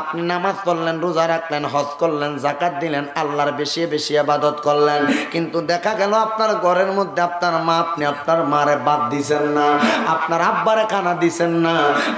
আপনি নামাজ পড়লেন, রোজা রাখলেন, হজ করলেন, যাকাত দিলেন, আল্লাহর বেশি বেশি ইবাদত করলেন, কিন্তু দেখা গেল আপনার ঘরের মধ্যে আপনার মা, আপনি আপনার মারে বাদ দিছেন না, আপনার আব্বারে খানা দিছেন না।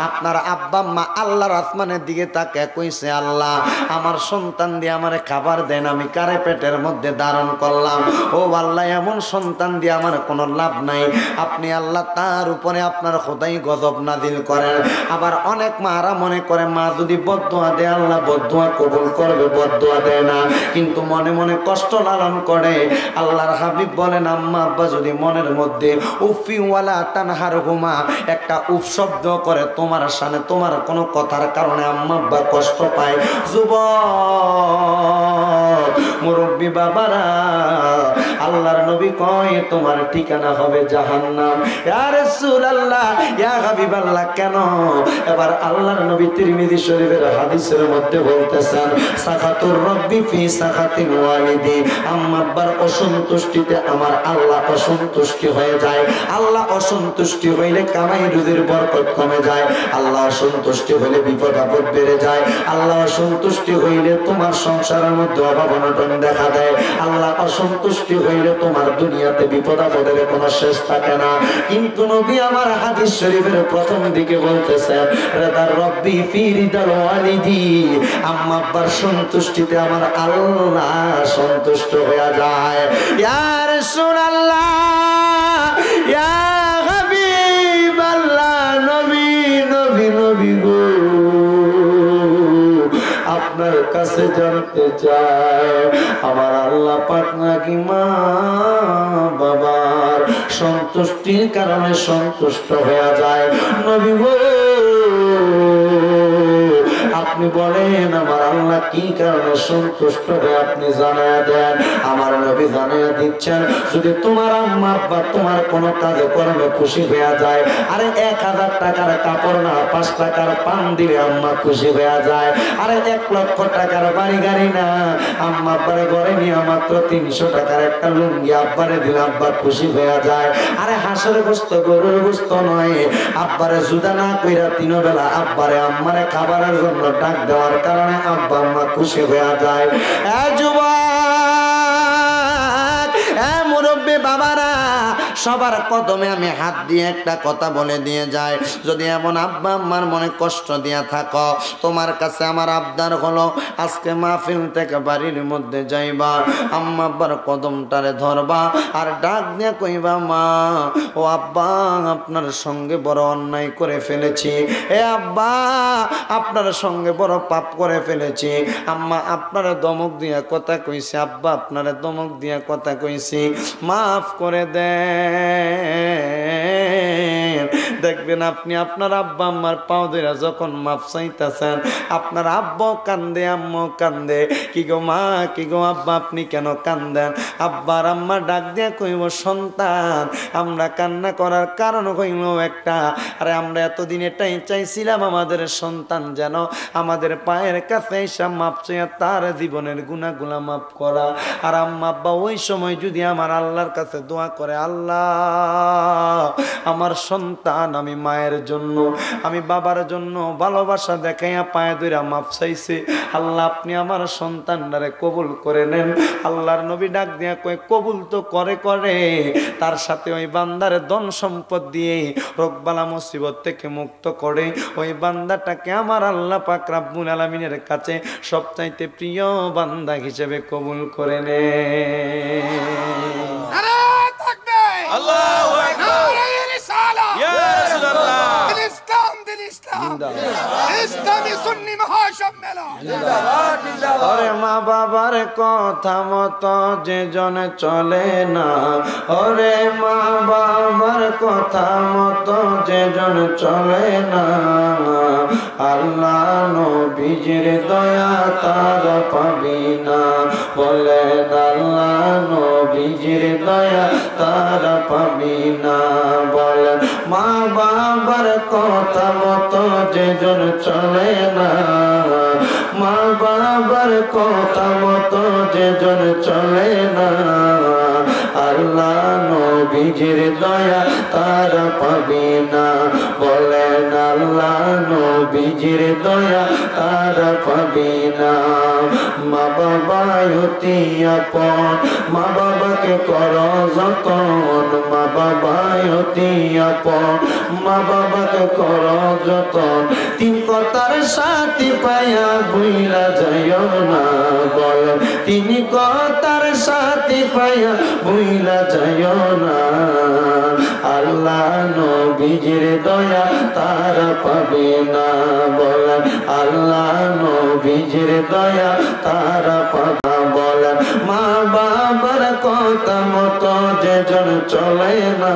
আপনার আব্বা মা আল্লাহর আসমানের দিকে তাকে কইছে, আল্লাহ আমার সন্তান দিয়ে আমারে খাবার দেন, আমি কারে পেটের মধ্যে ধারণ করলাম। ও আল্লাহ, এমন সন্তান দিয়ে আমার কোনো লাভ নাই। আপনি আল্লাহ তার উপরে আপনার খোদাই গজব নাজিল করেন। আবার অনেক মারা মনে করে মা যদি বদদুয়া দেয় আল্লাহ বদদুয়া কবুল করবে, বদদুয়া দেয় না, কিন্তু মনে মনে কষ্ট লালন করে। আল্লাহর হাবিব বলেন, আম্মা আব্বা যদি মনের মধ্যে উফি ওয়ালা তানহারহুমা, একটা উফ শব্দ করে তোমার সামনে, তোমার কোনো কথার কারণে আম্মা আব্বা কষ্ট পায়, যুবক মুরব্বী বাবারা, আল্লাহর নবী কয় তোমার ঠিকানা হবে জাহান্নাম। ইয়া রাসূলুল্লাহ, ইয়া হাবিবাল্লাহ, কেন? এবার আল্লাহর নবী তিরমিজি শরীফের হাদিসের মধ্যে বলতেছেন, সাখাতুর রব্বি ফি সাখাতিল ওয়ালিদি, আম্মা আব্বার অসন্তুষ্টিতে আমার আল্লাহ অসন্তুষ্টি হয়ে যায়। আল্লাহ অসন্তুষ্টি হইলে কামাই রুজির বরকত কমে যায়। আল্লাহ অসন্তুষ্টি হইলে বিপদ আপদ বেড়ে যায়। আল্লাহ অসন্তুষ্টি হইলে তোমার সংসারের মধ্যে অভাব অনটন দেখা দেয়। আল্লাহ অসন্তুষ্টি হইলে তোমার দুনিয়াতে বিপদ আপদের কোনো শেষ থাকে না। কিন্তু নবী আমার হাদিস শরীফের প্রথম দিকে বলতেছেন, রিদার রব্বি ফি রিদাল ওয়ালিদি, আম্মা আব্বার সন্তুষ্টিতে আমার আল্লাহ সন্তুষ্ট হয়ে যায়। ইয়া রাসূলুল্লাহ, ইয়া হাবিবাল্লাহ, নবী নবী নবী গো, আপনার কাছে জানতে চাই, আমার আল্লাহ পাক নাকি মা বাবার সন্তুষ্টির কারণে সন্তুষ্ট হয়ে যায়? নবী গো, আপনি বলেন আমার আল্লাহ কি কারণে সন্তুষ্ট হয়ে আপনি জানায়া দেন। আমার নবী জানায়া দিচ্ছেন, যদি তোমার আম্মা আব্বা তোমার কোনো কাজে কর্মে খুশি হয়ে যায়, আরে 1000 টাকার কাপড় না 5 টাকার পান দিলে আম্মা খুশি হয়ে যায়। আরে 1 লক্ষ টাকার বাড়ি গাড়ি না, আম্মা আব্বারে ঘরে নিয়ে মাত্র 300 টাকার একটা লুঙ্গি আব্বারে দিলে আব্বা খুশি হয়ে যায়। আরে হাঁসের গোস্ত গরুর গোস্ত নয়, আব্বারে জুদা না কইরা 3 বেলা আব্বারে আম্মারে খাবারের জন্য ডাক দেওয়ার কারণে আব্বা আম্মা খুশি হয়ে যায়। এ যুবক, এ মুরব্বী বাবারা, সবার কদমে আমি হাত দিয়ে একটা কথা বলে দিয়ে যাই, যদি এমন আব্বা আম্মার মনে কষ্ট দিয়া থাকো, তোমার কাছে আমার আবদার হলো, আজকে মাহফিল থেকে বাড়ির মধ্যে যাইবা, আম্মা আব্বার কদমটারে ধরবা আর ডাক দিয়ে কইবা, মা ও আব্বা, আপনার সঙ্গে বড় অন্যায় করে ফেলেছি, এ আব্বা আপনার সঙ্গে বড় পাপ করে ফেলেছি, আম্মা আপনারা দমক দিয়া কথা কইছি, আব্বা আপনারা দমক দিয়া কথা কইছি, মাফ করে দেন। দেখবেন আপনি আপনার আব্বা আম্মার পাও ধরে যখন মাফ চাইতেছেন, আপনার আব্বাও কান্দে, আম্মাও কান্দে, কি গো মা, কি গো আব্বা, আপনি কেন কান্দেন? আব্বার আম্মা ডাক দিয়া কইব, সন্তান আমরা কান্না করার কারণ হইল একটা, আরে আমরা এতদিন এটাই চাইছিলাম আমাদের সন্তান যেন আমাদের পায়ের কাছে এসে মাপ চাইয়া তার জীবনের গুনাহগুলা মাফ করা। আর আম্মা আব্বা ওই সময় যদি আমার আল্লাহর কাছে দোয়া করে, আল্লাহ আমার সন্তান আমি মায়ের জন্য, আমি বাবার জন্য ভালোবাসা দেখাইয়া পায়ে ধইরা মাপ চাইছে, আল্লাহ আপনি আমার সন্তানটারে কবুল করে নেন। আল্লাহর নবী ডাক দিয়া কয়, কবুল তো করে করে, তার সাথে ওই বান্দারে ধন সম্পদ দিয়ে রোগবালা মুসিবত থেকে মুক্ত করে ওই বান্দাটাকে আমার আল্লাহ পাক রব্বুল আলামিনের কাছে সবচাইতে প্রিয় বান্দা হিসেবে কবুল করে নে। নারে তাকবীর, আল্লাহু আকবার, নারে রিসালাত, ইয়া রাসূলুল্লাহ, দিল ইসলাম, দিল ইসলাম, ইসলামী সুন্নি মহাসম্মেলন জিন্দাবাদ, জিন্দাবাদ। ওরে মা বাবার কথা মতো যে জন চলে না, ওরে মা বাবার কথা মতো যে জন চলে না, আল্লাহ নবীজির দয়া তার পাবি না, বলেন আল্লাহ নবীজির দয়া তার পাবি না, বলেন মা বাবার কথা মতো যে জন চলে না, মা বাবার কথা মতো যে জন চলে না, আল্লাহ নবীজির দয়া তারা পাবে না, বলেন আল্লাহ নবীজির দয়া তারা পাবে না। মা বাবা অতি আপন, মা বাবাকে করো যতন, মা বাবা অতি আপন, মা বাবাকে করো যতন। তিন কথার সাথী পায়া বুইলা যাইও না, বলেন তিন কথার সাথী পায়া বুইলা যাইও না। আল্লাহ নবীজির দয়া তারা পাবে না, বলেন আল্লাহ নবীজির দয়া তারা পাবে না। বলেন মা বাবার কথা মতো যে জন চলে না,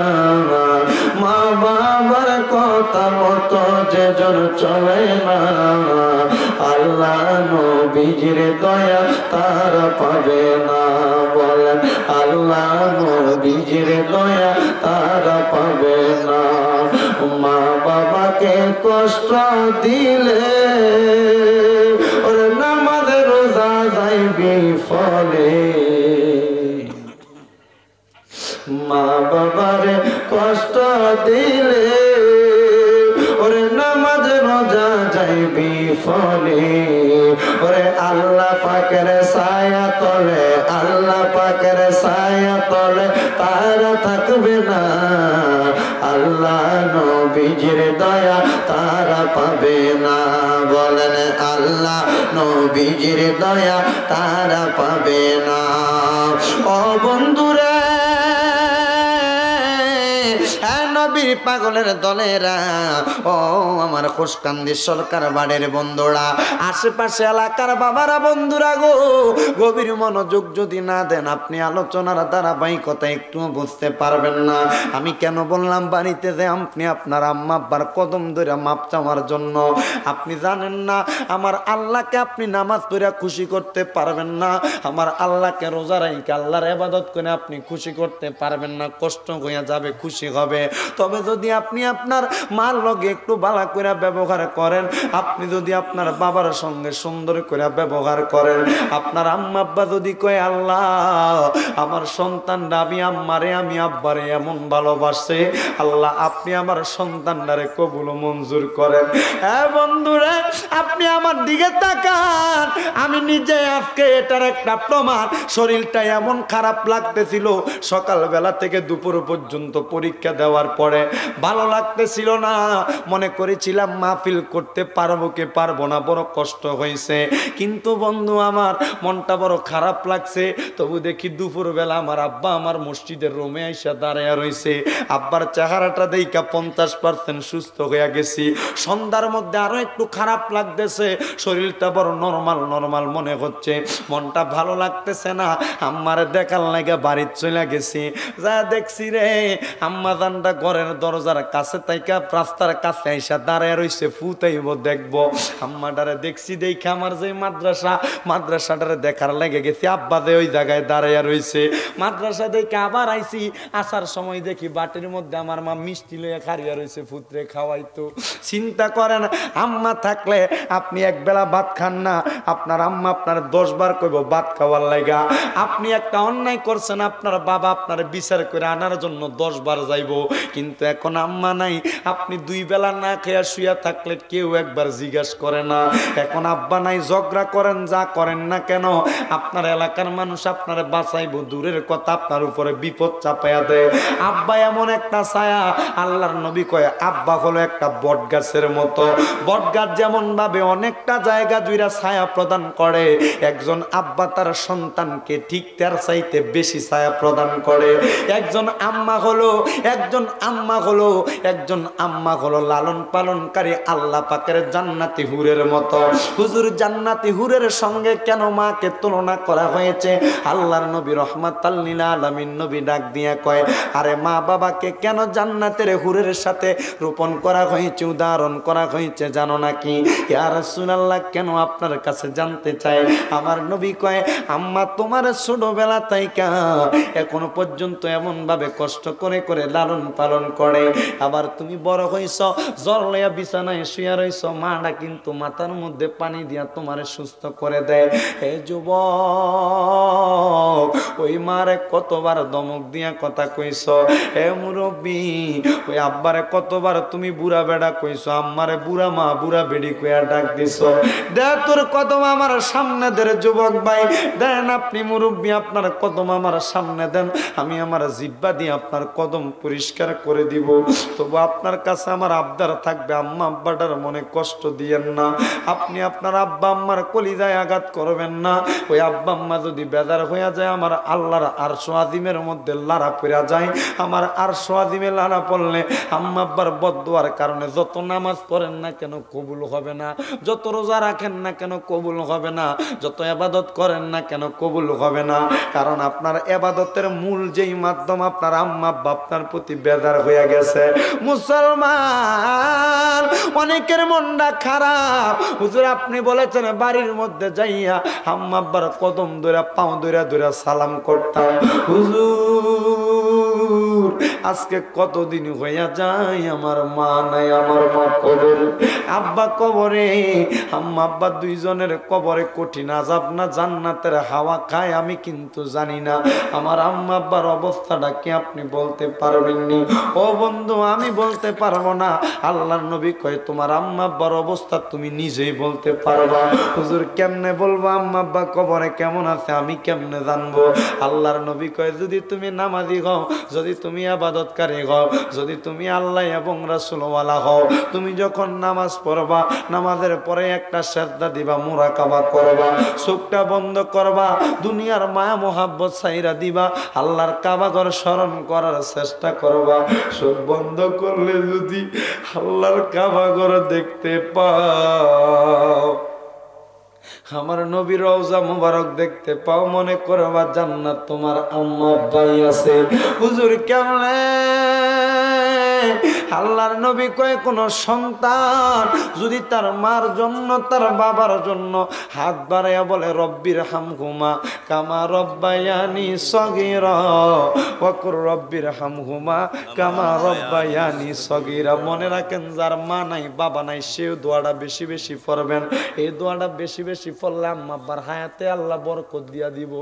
মা বাবার কথা মতো যে জন চলে না, আল্লাহ নবীজির দয়া তারা পাবে না। বলেন আল্লাহ নবীজির দয়া তারা পাবে না। মা বাবাকে কষ্ট দিলে ওরে নামাজ রোজা যাইবি ফলে, মা বাবারে কষ্ট দিলে ওরে নামাজ রোজা যাইবি ফলে। ওরে আল্লাহ পাকের ছায়া তলে, আল্লাহ পাকের ছায়া তলে তারা থাকবে না, আল্লাহ নবীজির দয়া তারা পাবে না। বলেন আল্লাহ নবীজির দয়া তারা পাবে না। ও বন্ধুরে নবীর পাগলের দলেরা, ও আমার খুশকান্দি সরকার বাড়ির বন্ধুরা, আশেপাশে এলাকার বাবারা, বন্ধুরা গো, গভীর মনোযোগ যদি না দেন আপনি আলোচনার ধারাবাহিকতা একটু বুঝতে পারবেন না। আমি কেন বললাম বাড়িতে যে আপনি আপনার আম্মা আব্বার কদম ধরে মাপ চাওয়ার জন্য? আপনি জানেন না আমার আল্লাহকে আপনি নামাজ পড়ে খুশি করতে পারবেন না, আমার আল্লাহকে রোজা রাইখে আল্লাহর ইবাদত করে আপনি খুশি করতে পারবেন না, কষ্ট হয়ে যাবে, খুশি হবে। তবে যদি আপনি আপনার মার লগে একটু ভালো করে ব্যবহার করেন, আপনি যদি আপনার বাবার সঙ্গে সুন্দর করে ব্যবহার করেন, আপনার আম্মা আব্বা যদি কয় আল্লাহ আমার সন্তানরা আমি আম্মারে আমি আব্বারে এমন ভালোবাসে, আল্লাহ আপনি আমার সন্তানটারে কবুল মঞ্জুর করেন। হ্যাঁ বন্ধুরা আপনি আমার দিকে তাকান, আমি নিজে আজকে এটার একটা প্রমাণ। শরীরটা এমন খারাপ লাগতেছিল, সকালবেলা থেকে দুপুর পর্যন্ত পরীক্ষা দেওয়ার পরে ভালো লাগতেছিল না, মনে করেছিলাম মাহফিল করতে পারবো কি পারবো না, বড় কষ্ট হয়েছে। কিন্তু বন্ধু আমার মনটা বড় খারাপ লাগছে। তবু দেখি দুপুরবেলা আমার আব্বা আমার মসজিদের রুমে আইসা দাঁড়ায় রয়েছে, আব্বার চেহারাটা দেখা 50% সুস্থ হয়ে গেছি। সন্ধ্যার মধ্যে আরো একটু খারাপ লাগতেছে, শরীরটা বড় নরমাল মনে হচ্ছে, মনটা ভালো লাগতেছে না। আম্মারে দেখার লাগে বাড়ি চলে গেছি, যা দেখছি রে আম্মা জানটা ঘরের দরজার কাছে তাইকা রাস্তার কাছে আইসা দাঁড়ায় রইছে, ফুটাইব দেখবো। আম্মাটারে দেখছি দেখে আমার যে মাদ্রাসাটারে দেখার লেগে গেছি, আব্বা যে ওই জায়গায় দাঁড়াইয়া রইছে। মাদ্রাসা দেখে আবার আইছি, আসার সময় দেখি বাটির মধ্যে আমার মা মিষ্টি লইয়া খারিয়া রইছে, ফুতরে খাওয়াইতো। চিন্তা করেন আম্মা থাকলে আপনি একবেলা ভাত খান না, আপনার আম্মা আপনার 10 বার কইব ভাত খাওয়ার লাগা। আপনি একটা অন্যায় করছেন, আপনার বাবা আপনার বিচার করে আনার জন্য 10 বার যাইব, কিন্তু এখন আম্মা নাই, আপনি 2 বেলা না খেয়ে শুয়া থাকলে কেউ একবার জিজ্ঞাসা করে না। এখন আব্বা নাই, ঝগড়া করেন যা করেন না কেন, আপনার এলাকার মানুষ আপনার বাঁচাইব দূরের কথা আপনার উপরে বিপদ চাপাইয়া দেয়। আব্বা এমন একটা ছায়া, আল্লাহর নবী কয় আব্বা হলো একটা বট গাছের মতো। বট গাছ যেমন ভাবে অনেকটা জায়গা জুড়ে ছায়া প্রদান করে, একজন আব্বা তার সন্তানকে ঠিক তার চাইতে বেশি ছায়া প্রদান করে। একজন আম্মা হলো লালন পালনকারী আল্লাহ পাকের জান্নাতি হুরের মতো। হুজুর জান্নাতি হুরের সঙ্গে কেন মাকে তুলনা করা হয়েছে? আল্লাহর নবী রাহমাতাল লিল আলামিন নবী ডাক দিয়া কয়, আরে মা বাবাকে কেন জান্নাতের হুরের সাথে রোপণ করা হয়েছে, উদাহরণ করা হয়েছে জানো নাকি? ইয়া রাসূলুল্লাহ কেন আপনার কাছে জানতে চাই। আমার নবী কয় আম্মা তোমার ছোটবেলা থেকে এখনো পর্যন্ত এমন ভাবে কষ্ট করে লালন পালন লালন করে। আবার তুমি বড় হইছ, জ্বর লইয়া বিছানায় শুয়ে রইছ, মাটা কিন্তু মাথার মধ্যে পানি দিয়া তোমারে সুস্থ করে দেয়। হে যুবক, ওই মারে কতবার ধমক দিয়া কথা কইছ। হে মুরব্বী, ওই আব্বারে কতবার তুমি বুড়া বেড়া কইছ, আম্মারে বুড়া মা বুড়া বেড়ি কইয়া ডাক দিছ। দে তোর কদম আমার সামনে দে যুবক ভাই, দেন আপনি মুরব্বী, আপনার কদম আমার সামনে দেন, আমি আমার জিহ্বা দিয়ে আপনার কদম পরিষ্কার করে দিব। তবু আপনার কাছে আমার আবদার থাকবে, আম্মা আব্বাটার মনে কষ্ট দিয়েন না। আপনি আপনার আব্বা আম্মার কলিজায় আঘাত করবেন না। ওই আব্বা আম্মা যদি বেজার হইয়া যায়, আমার আল্লাহর আরশ আজিমের মধ্যে লাড়া পড়া যায়। আমার আরশ আজিমে লাড়া পড়লে আম্মা আব্বার বদদুয়ার কারণে যত নামাজ পড়েন না কেন কবুল হবে না, যত রোজা রাখেন না কেন কবুল হবে না, যত ইবাদত করেন না কেন কবুল হবে না। কারণ আপনার ইবাদতের মূল যেই মাধ্যম, আপনার আম্মা আব্বা আপনার প্রতি বেজার হয়ে গেছে। মুসলমান অনেকের মনটা খারাপ। হুজুর আপনি বলেছেন বাড়ির মধ্যে যাইয়া আম্মা আব্বার কদম ধরে পাও ধরে ধরে সালাম করতাম। হুজুর আজকে কতদিন হইয়া যায় আমার মা নাই, আমার মা কবরে, আব্বা কবরে। আম্মা আব্বা দুইজনের কবরে কঠিন আযাব না জান্নাতের হাওয়া খায় আমি কিন্তু জানি না। আমার আম্মা আব্বার অবস্থাটা কি আপনি বলতে পারবেননি? ও বন্ধু, আমি বলতে পারবো না। আল্লাহর নবী কয় তোমার আম্মা আব্বার অবস্থা তুমি নিজেই বলতে পারবা। হুজুর কেমনে বলবো আম্মা আব্বা কবরে কেমন আছে, আমি কেমনে জানবো? আল্লাহর নবী কয় যদি তুমি নামাজি হও, যদি তুমি ইবাদতকারী হও, যদি তুমি আল্লাহ এবং রাসূল ওয়ালা হও, তুমি যখন নামাজ পড়বা, নামাজের পরে একটা সিজদা দিবা, মুরাকাবা করবা, চোখটা বন্ধ করবা, দুনিয়ার মায়া মোহাব্বত ছাইরা দিবা, আল্লাহর কাবা ঘর স্মরণ করার চেষ্টা করবা। চোখ বন্ধ করলে যদি আল্লাহর কাবা ঘর দেখতে পাও, আমার নবীর রওজা মুবারক দেখতে পাও, মনে করবা জান্নাত তোমার আম্মা আব্বাই আছে। হুজুর কেমনে? আল্লাহর নবী কয় কোন সন্তান যদি তার মার জন্য তার বাবার জন্য হাত বাড়াইয়া বলে রব্বির হামহুমা কামা রব্বায়ানি সগীরা ওয়া কুর রব্বির হামহুমা কামা রব্বায়ানি সগীরা, মনে রাখেন যার মা নাই বাবা নাই সেও দোয়াটা বেশি বেশি পড়বেন। এই দোয়াটা বেশি বেশি পড়লে আম্মা আব্বার হায়াতে আল্লাহ বরকত দিয়া দিব।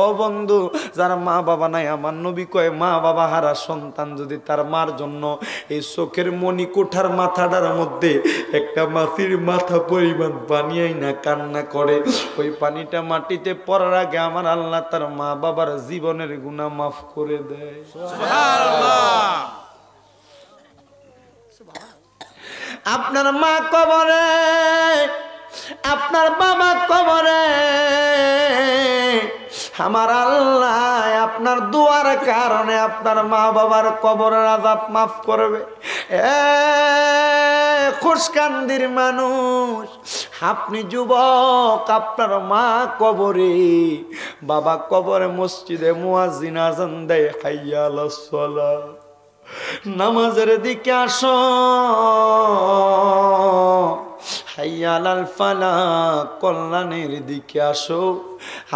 ও বন্ধু, যার মা বাবা নাই, আমার নবী কয় মা বাবা হারা সন্তান যদি তার মার জন্য এই চোখের মনি কোঠার মাথাটার মধ্যে একটা মাছির মাথা পরিমাণ বানিয়াই না কান্না করে, ওই পানিটা মাটিতে পড়ার আগে আমার আল্লাহ তার মা বাবার জীবনের গুনাহ মাফ করে দেয়। সুবহানাল্লাহ। আপনার মা কবরে, আপনার বাবা কবরে, আমার আল্লাহ আপনার দোয়ার কারণে আপনার মা বাবার কবরের আযাব মাফ করবে। খুশকান্দির মানুষ, আপনি যুবক, আপনার মা কবরে, বাবা কবরে, মসজিদে মুয়াজ্জিন আযান দেয় হাইয়া আলাস সালাহ, নামাজের দিকে আসো, হাইয়া আলাল ফালাহ, কল্যাণের দিকে আসো।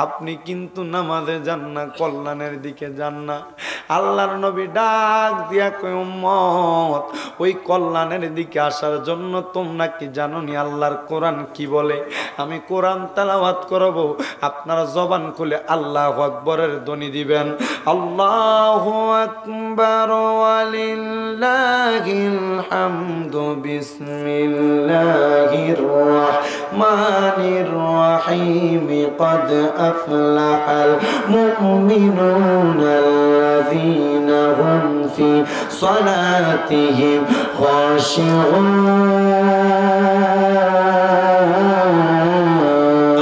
আপনি কিন্তু নামাজে যান না, কল্যাণের দিকে যান না। আল্লাহর নবী ডাক দিয়া কয় উম্মত, ওই কল্যাণের দিকে আসার জন্য তোমরা কি জানো নি আল্লাহর কোরআন কি বলে? আমি কোরআন তেলাওয়াত করব, আপনারা জবান খুলে আল্লাহু আকবরের ধ্বনি দিবেন। আল্লাহু আকবার ওয়ালিল্লাহিল হামদু বিসমিল্লাহির রাহমানির রাহিম قد أفلح المؤمنون الذين هم في صلاتهم خاشعون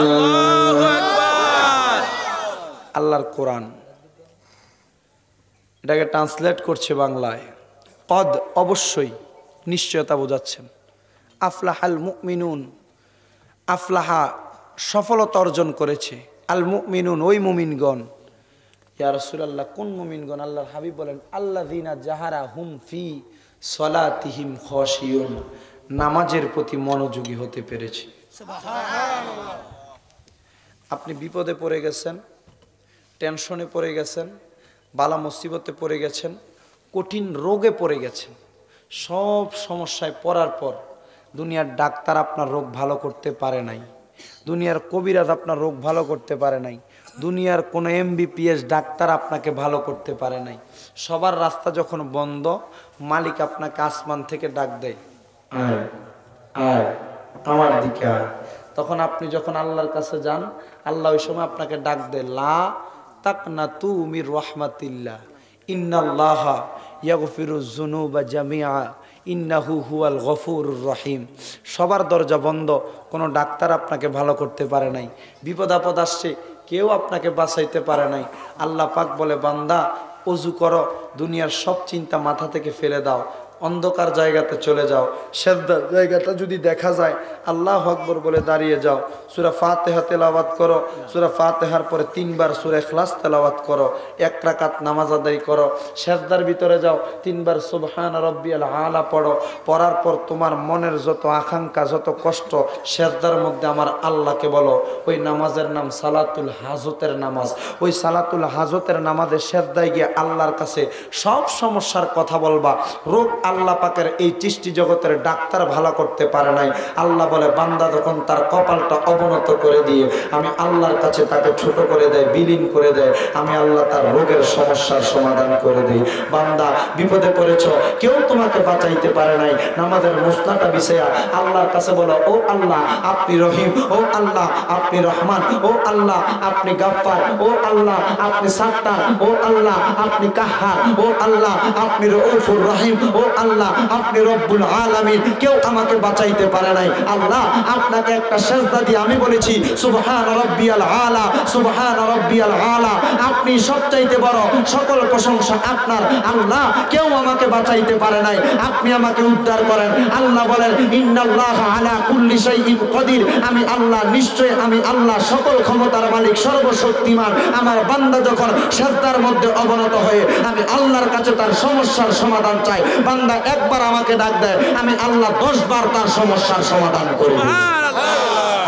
الله أكبر। আল্লাহর কোরআন এটাকে ট্রান্সলেট করছে বাংলায়। কদ অবশ্যই, নিশ্চয়তা বোঝাচ্ছেন। আফলাহাল মুমিনুন, আফলাহা সফলতা অর্জন করেছে, আল মুমিনুন ওই মুমিনগণ। ইয়া রাসূলুল্লাহ কোন মুমিনগণ? আল্লাহর হাবিব বলেন আল্লাযিনা জাহারা হুম ফি সলাতিহিম খাশিয়ুন, নামাজের প্রতি মনোযোগী হতে পেরেছে। সুবহানাল্লাহ। আপনি বিপদে পড়ে গেছেন, টেনশনে পড়ে গেছেন, বালা মুসিবতে পড়ে গেছেন, কঠিন রোগে পড়ে গেছেন, সব সমস্যায় পড়ার পর দুনিয়ার ডাক্তার আপনার রোগ ভালো করতে পারে নাই, দুনিয়ার কবিরাজ আপনার রোগ ভালো করতে পারে নাই, দুনিয়ার কোনো MBBS ডাক্তার আপনাকে ভালো করতে পারে নাই। সবার রাস্তা যখন বন্ধ, মালিক আপনাকে আসমান থেকে ডাক দেয়, আয় আয় আমার দিকে আয়। তখন আপনি যখন আল্লাহর কাছে যান, আল্লাহ ওই সময় আপনাকে ডাক দেয়, লা তাকনাতু মির রাহমাতিল্লাহ ইন্নাল্লাহা ইয়াগফিরুজ যুনুবা জামিআ ইন্নাহু হুয়াল গফুরুর রহিম। সবার দরজা বন্ধ, কোনো ডাক্তার আপনাকে ভালো করতে পারে নাই, বিপদ আপদ আসছে কেউ আপনাকে বাঁচাইতে পারে নাই। আল্লাহ পাক বলে, বান্দা ওযু করো, দুনিয়ার সব চিন্তা মাথা থেকে ফেলে দাও, অন্ধকার জায়গাতে চলে যাও, সেজদার জায়গাটা যদি দেখা যায় আল্লাহু আকবার বলে দাঁড়িয়ে যাও, সূরা ফাতিহা তেলাওয়াত করো, সূরা ফাতিহার পরে 3 বার সূরা ইখলাস তেলাওয়াত করো, 1 রাকাত নামাজ আদায় করো, সেজদার ভিতরে যাও, 3 বার সুবহান রাব্বিয়াল আলা পড়ো, পড়ার পর তোমার মনের যত আকাঙ্ক্ষা যত কষ্ট সেজদার মধ্যে আমার আল্লাহকে বলো। ওই নামাজের নাম সালাতুল হাজতের নামাজ। ওই সালাতুল হাজতের নামাজে সেজদায় গিয়ে আল্লাহর কাছে সব সমস্যার কথা বলবা। রোগ আল্লাহ পাকের এই সৃষ্টি জগতের ডাক্তার ভালো করতে পারে নাই। আল্লাহ বলে, বান্দা যখন তার কপালটা অবনত করে দিয়ে আমি আল্লাহর কাছে তাকে ছোট করে দেয়, বিলীন করে দেয়, আমি আল্লাহ তার রোগের সমস্যার সমাধান করে দেই। বান্দা বিপদে পড়েছ, কেউ তোমাকে বাঁচাইতে পারে নাই, নামাজের মসলাটা বিছায়া আল্লাহর কাছে বলো, ও আল্লাহ আপনি রহিম, ও আল্লাহ আপনি রহমান, ও আল্লাহ আপনি গাফফার, ও আল্লাহ আপনি সাত্তার, ও আল্লাহ আপনি কাহ্হার, ও আল্লাহ আপনি রউফুর রহিম, ও আল্লাহ আপনি রব্বুল আলামিন। কেউ আমাকে বাঁচাইতে পারে নাই। আল্লাহ আপনাকে একটা সেজদা দিয়ে আমি বলেছি সুবহান রাব্বিয়াল আলা, সুবহান রাব্বিয়াল আলা, আপনি সবচাইতে বড়, সকল প্রশংসা আপনার। আল্লাহ কেউ আমাকে বাঁচাইতে পারে নাই, আপনি আমাকে উদ্ধার করেন। আল্লাহ বলেন, ইন্নাল্লাহা আলা কুল্লি শাইইন কাদির, আমি আল্লাহ নিশ্চয়, আমি আল্লাহ সকল ক্ষমতার মালিক, সর্বশক্তিমান। আমার বান্দা যখন সেজদার মধ্যে অবনত হয়ে আমি আল্লাহর কাছে তার সমস্যার সমাধান চাই, বান্দা একবার আমাকে ডাক দেয়, আমি আল্লাহ 10 বার তার সমস্যার সমাধান করে দিই।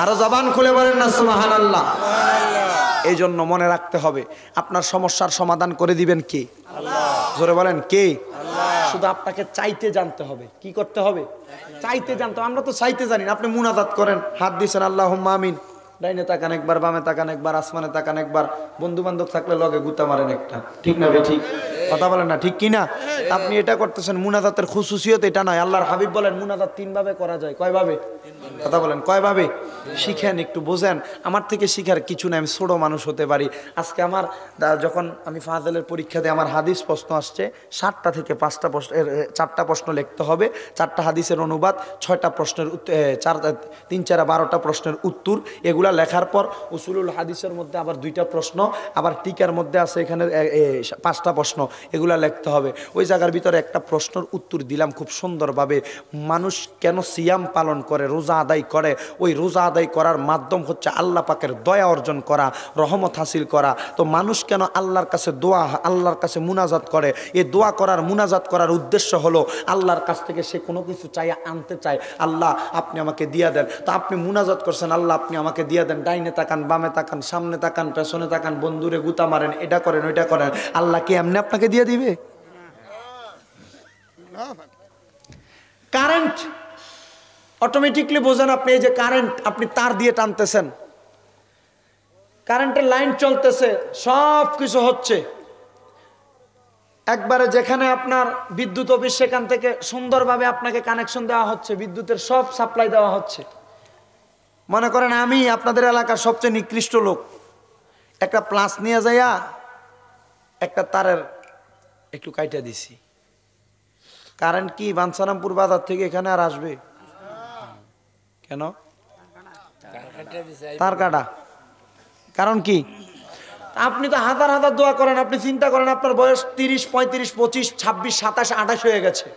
আরো জবান খুলে বলেন না সুবহানাল্লাহ। এই জন্য মনে রাখতে হবে, আপনার সমস্যার সমাধান করে দিবেন কে? আল্লাহ। জোরে বলেন কে? আল্লাহ। শুধু আপনাকে চাইতে জানতে হবে। কি করতে হবে? চাইতে জানতে হবে। আমরা তো চাইতে জানি না। আপনি মুনাজাত করেন, হাত দিয়েছেন আল্লাহুম্মা আমিন, ডাইনে তাকান একবার, বামে তাকান একবার, আসমানে তাকান একবার, বন্ধু বান্ধব থাকলে লগে গুতা মারেন একটা, ঠিক না ভাই? ঠিক কথা বলেন না, ঠিক কিনা? আপনি এটা করতেছেন, মুনাজাতের খুশুসিয়ত এটা নয়। আল্লাহর হাবিব বলেন মুনাজাত 3 ভাবে করা যায়। কয় ভাবে? কথা বলেন, কয় ভাবে? শিখেন, একটু বোঝেন। আমার থেকে শিখার কিছু নাই, আমি ছোট মানুষ হতে পারি। আজকে আমার যখন আমি ফাজেলের পরীক্ষা দিই, আমার হাদিস প্রশ্ন আসছে 7টা থেকে 5টা প্রশ্ন, 4টা প্রশ্ন লিখতে হবে, 4টা হাদিসের অনুবাদ, 6টা প্রশ্নের 3 4 12টা প্রশ্নের উত্তর। এগুলা লেখার পর উসুলুল হাদিসের মধ্যে আবার 2টা প্রশ্ন, আবার টিকার মধ্যে আছে এখানে 5টা প্রশ্ন, এগুলা লিখতে হবে। ওই জায়গার ভিতরে একটা প্রশ্নের উত্তর দিলাম খুব সুন্দরভাবে, মানুষ কেন সিয়াম পালন করে, রোজা আদায় করে? ওই রোজা আদায় করার মাধ্যম হচ্ছে আল্লাহ পাকের দয়া অর্জন করা, রহমত হাসিল করা। তো মানুষ কেন আল্লাহর কাছে দোয়া, আল্লাহর কাছে মুনাজাত করে? এই দোয়া করার, মুনাজাত করার উদ্দেশ্য হলো আল্লাহর কাছ থেকে সে কোনো কিছু চাইয়া আনতে চায়, আল্লাহ আপনি আমাকে দিয়া দেন। তো আপনি মুনাজাত করছেন, আল্লাহ আপনি আমাকে দিয়া দেন। ডাইনে তাকান, বামে তাকান, সামনে তাকান, পেছনে তাকান, বন্ধুরে গুতা মারেন, এটা করেন, ওইটা করেন, আল্লাহ কি এমনি আপনাকে দিয়ে দিবে? কারেন্ট অটোমেটিকলি বোঝেন আপনি, এই যে কারেন্ট আপনি তার দিয়ে টানতেছেন, কারেন্টের লাইন চলতেছে, সব কিছু হচ্ছে, একবারে যেখানে আপনার বিদ্যুৎ অফিস সেখান থেকে সুন্দরভাবে আপনাকে কানেকশন দেওয়া হচ্ছে, বিদ্যুতের সব সাপ্লাই দেওয়া হচ্ছে। মনে করেন আমি আপনাদের এলাকার সবচেয়ে নিকৃষ্ট লোক, একটা প্লাস নিয়ে যাইয়া একটা তারের একটু কাইটা দিছি, কারেন্ট কি বাঞ্ছারামপুর বাজার থেকে এখানে আর আসবে কেন? তার কাটা। কারণ কি? আপনি তো হাজার হাজার দোয়া করেন, আপনি চিন্তা করেন আপনার বয়স 30 35 25 26 27 28 হয়ে গেছে,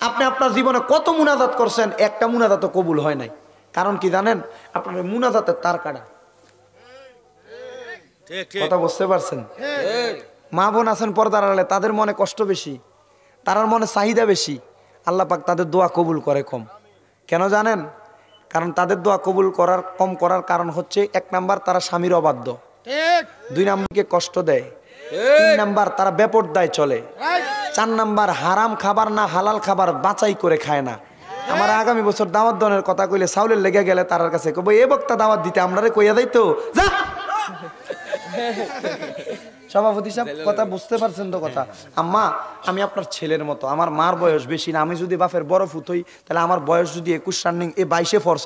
আপনি আপনার জীবনে কত মুনাজাত করছেন, একটা মুনাজাত কবুল হয় নাই। কারণ কি জানেন? আপনার মুনাজাতের তার কাটা। কথা বুঝতে পারছেন? মা বোন আছেন পর্দার আড়ালে, তাদের মনে কষ্ট বেশি, তার মনে চাহিদা বেশি, আল্লাহ পাক তাদের দোয়া কবুল করে কম। কেন জানেন? কারণ তাদের দোয়া কবুল করার কম করার কারণ হচ্ছে 1 নাম্বার তারা স্বামীর অবাধ্য, 2 নাম্বারকে কষ্ট দেয়, 3 নাম্বার তারা বেপরদায় চলে, 4 নাম্বার হারাম খাবার না হালাল খাবার বাছাই করে খায় না। আমার আগামী বছর দাওয়াত দনের কথা কইলে চাউলের লেগে গেলে তার কাছে কব এ বক্তা দাওয়াত দিতে আমরারে কইয়া দেই তো যা। সভাপতি সাহেব কথা বুঝতে পারছেন তো কথা? আম্মা আমি আপনার ছেলের মতো, আমার মার বয়স বেশি না, আমি যদি বাপের বড় ফুত হই তাহলে আমার বয়স যদি 21 রানিং 22-এ ফোর্স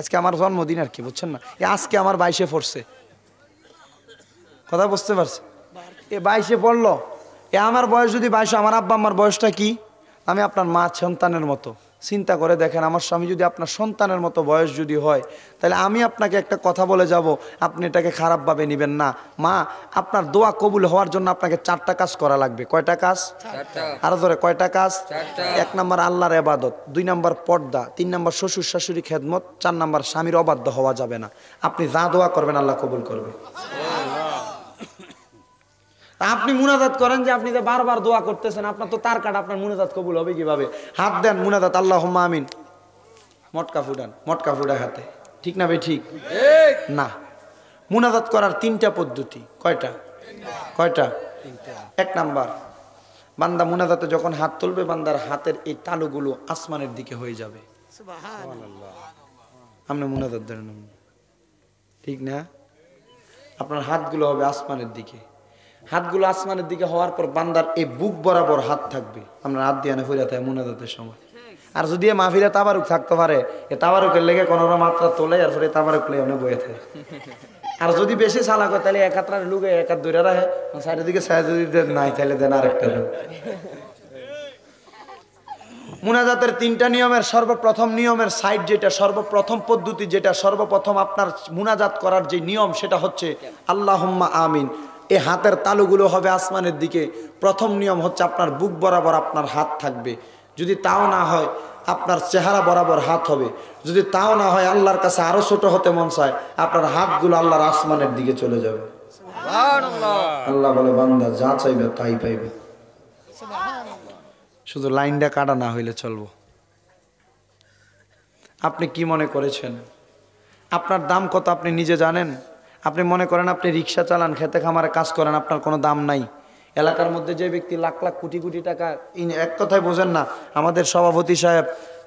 আজকে আমার জন্মদিন আর কি, বুঝছেন না? আজকে আমার 22-এ ফোর্সে, কথা বুঝতে পারছে? 22-এ পড়লো, আমার বয়স যদি 22, আমার আব্বা আমার বয়সটা কি? আমি আপনার মা সন্তানের মতো। চিন্তা করে দেখেন, আমার স্বামী যদি আপনার সন্তানের মতো বয়স যদি হয়, তাহলে আমি আপনাকে একটা কথা বলে যাব, আপনি এটাকে খারাপভাবে নেবেন না। মা, আপনার দোয়া কবুল হওয়ার জন্য আপনাকে 4টা কাজ করা লাগবে। কয়টা কাজ? আরো ধরে কয়টা কাজ? 1 নাম্বার আল্লাহর ইবাদত, 2 নাম্বার পর্দা, 3 নাম্বার শ্বশুর শাশুড়ি খেদমত, 4 নাম্বার স্বামীর অবাধ্য হওয়া যাবে না। আপনি যা দোয়া করবেন আল্লাহ কবুল করবে। আপনি মুনাজাত করেন যে আপনি যে বারবার দোয়া করতেছেন, আপনার তো তার কাটা, আপনার মুনাজাত কবুল হবে কিভাবে? হাত দেন মুনাজাত, আল্লাহুম্মা আমিন, মটকা ফুটান, মটকা ফুটা হাতে, ঠিক না ভাই? ঠিক না? মুনাজাত করার 3টা পদ্ধতি। কয়টা? 1 নাম্বার, বান্দা মুনাজাতে যখন হাত তুলবে, বান্দার হাতের এই তালুগুলো আসমানের দিকে হয়ে যাবে। সুবহানাল্লাহ। আপনি মুনাজাত দেন, ঠিক না? আপনার হাতগুলো হবে আসমানের দিকে। হাতগুলো আসমানের দিকে হওয়ার পর বান্দার এই বুক বরাবর হাত থাকবে। আমরা হাত দিয়ে আনে ফিরে থাকে মুনাজাতের সময়। আর যদি মাহফিলে তাবারুক থাকতে পারে, এ তাবারুকের লেগে কোনো মাত্রা তোলে, আর পরে তাবারুক লেগে আপনি বয়ে থাকে। আর যদি বেশি চালাক হয় তাহলে 1 হাত লুকে 1 হাত ধরে রাখে, সাইডের দিকে সাইড যদি নাই তাহলে দেন আরেকটা লোক। মুনাজাতের 3টা নিয়মের সর্বপ্রথম নিয়মের সাইড যেটা, সর্বপ্রথম পদ্ধতি যেটা, সর্বপ্রথম আপনার মুনাজাত করার যে নিয়ম, সেটা হচ্ছে আল্লাহুম্মা আমিন। এই হাতের তালুগুলো হবে আসমানের দিকে। প্রথম নিয়ম হচ্ছে আপনার বুক বরাবর আপনার হাত থাকবে। যদি তাও না হয় আপনার চেহারা বরাবর হাত হবে। যদি তাও না হয় আল্লাহর কাছে আরো ছোট হতে মন চায়, আপনার হাতগুলো আল্লাহর আসমানের দিকে চলে যাবে। আল্লাহ বলে বান্দা যা চাইবে তাই পাইবে, শুধু লাইনটা কাটা না হইলে চলবো। আপনি কি মনে করেছেন আপনার দাম কত আপনি নিজে জানেন? আপনি মনে করেন আপনি রিক্সা চালান, খেতে খামারে কাজ করেন, আপনার কোনো দাম নাই। এলাকার মধ্যে যে ব্যক্তি লাখ লাখ কোটি কোটি টাকা, এক কথায় বোঝেন না, আমাদের সভাপতি সাহেব